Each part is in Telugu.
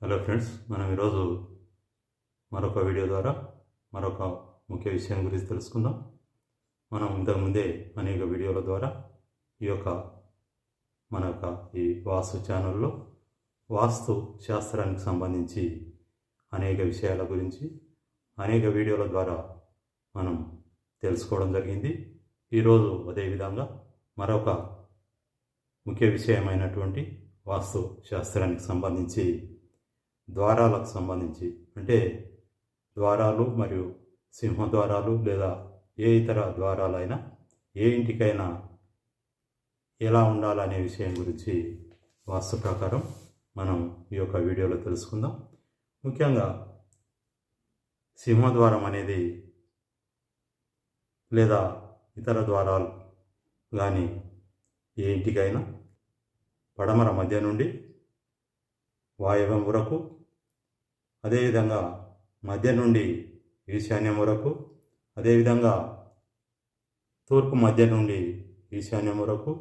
హలో ఫ్రెండ్స్, మనం ఈరోజు మరొక వీడియో ద్వారా మరొక ముఖ్య విషయం గురించి తెలుసుకుందాం. మనం ఇంతకుముందే అనేక వీడియోల ద్వారా మన ఈ వాస్తు ఛానల్లో వాస్తు శాస్త్రానికి సంబంధించి అనేక విషయాల గురించి అనేక వీడియోల ద్వారా మనం తెలుసుకోవడం జరిగింది. ఈరోజు అదేవిధంగా మరొక ముఖ్య విషయమైనటువంటి వాస్తు శాస్త్రానికి సంబంధించి ద్వారాలకు సంబంధించి, అంటే ద్వారాలు మరియు సింహద్వారాలు లేదా ఏ ఇతర ద్వారాలైనా ఏ ఇంటికైనా ఎలా ఉండాలనే విషయం గురించి వాస్తు ప్రకారం మనం ఈ యొక్క వీడియోలో తెలుసుకుందాం. ముఖ్యంగా సింహద్వారం అనేది లేదా ఇతర ద్వారాలు కానీ ఏ ఇంటికైనా పడమర మధ్య నుండి వాయవ్యం వరకు, అదేవిధంగా మధ్య నుండి ఈశాన్యం వరకు, అదేవిధంగా తూర్పు మధ్య నుండి ఈశాన్యం వరకు,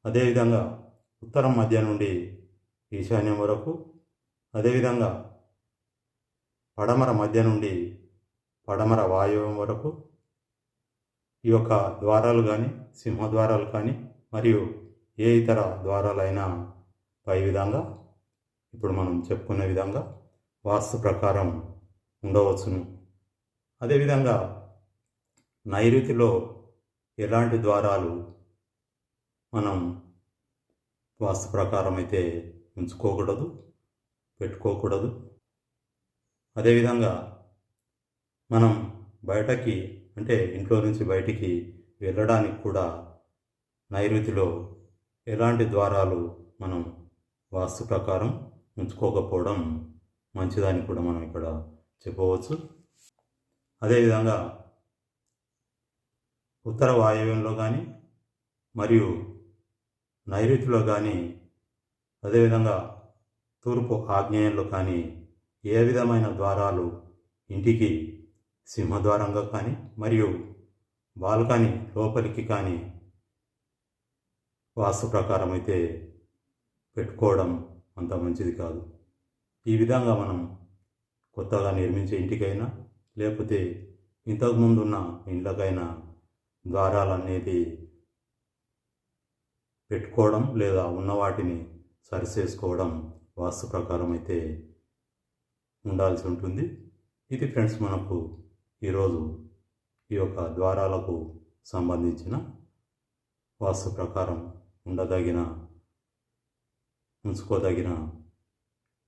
అదేవిధంగా ఉత్తరం మధ్య నుండి ఈశాన్యం వరకు, అదేవిధంగా పడమర మధ్య నుండి పడమర వాయవ్యం వరకు ఈ యొక్క ద్వారాలు కానీ సింహద్వారాలు కానీ మరియు ఏ ఇతర ద్వారాలైనా పై విధంగా ఇప్పుడు మనం చెప్పుకునే విధంగా వాస్తు ప్రకారం ఉండవచ్చును. అదేవిధంగా నైరుతిలో ఎలాంటి ద్వారాలు మనం వాస్తు ప్రకారం అయితే ఉంచుకోకూడదు, పెట్టుకోకూడదు. అదేవిధంగా మనం బయటకి, అంటే ఇంట్లో నుంచి బయటికి వెళ్ళడానికి కూడా నైరుతిలో ఎలాంటి ద్వారాలు మనం వాస్తు ప్రకారం ఉంచుకోకపోవడం మంచిదని కూడా మనం ఇక్కడ చెప్పవచ్చు. అదేవిధంగా ఉత్తర వాయవ్యంలో కానీ మరియు నైరుతిలో కానీ, అదేవిధంగా తూర్పు ఆగ్నేయంలో కానీ ఏ విధమైన ద్వారాలు ఇంటికి సింహద్వారంగా కానీ మరియు బాల్కనీ లోపలికి కానీ వాస్తు ప్రకారం అయితే పెట్టుకోవడం అంత మంచిది కాదు. ఈ విధంగా మనం కొత్తగా నిర్మించే ఇంటికైనా లేకపోతే ఇంతకుముందు ఉన్న ఇండ్లకైనా ద్వారాలు అనేది పెట్టుకోవడం లేదా ఉన్న వాటిని సరిచేసుకోవడం వాస్తు ప్రకారం అయితే ఉండాల్సి ఉంటుంది. ఇది ఫ్రెండ్స్, మనకు ఈరోజు ఈ యొక్క ద్వారాలకు సంబంధించిన వాస్తు ప్రకారం ఉంచుకోదగిన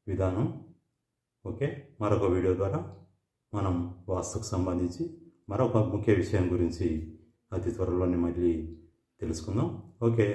విధానం. ఓకే, మరొక వీడియో ద్వారా మనం వాస్తుకు సంబంధించి మరొక ముఖ్య విషయం గురించి అతి త్వరలోనే మళ్ళీ తెలుసుకుందాం. ఓకే.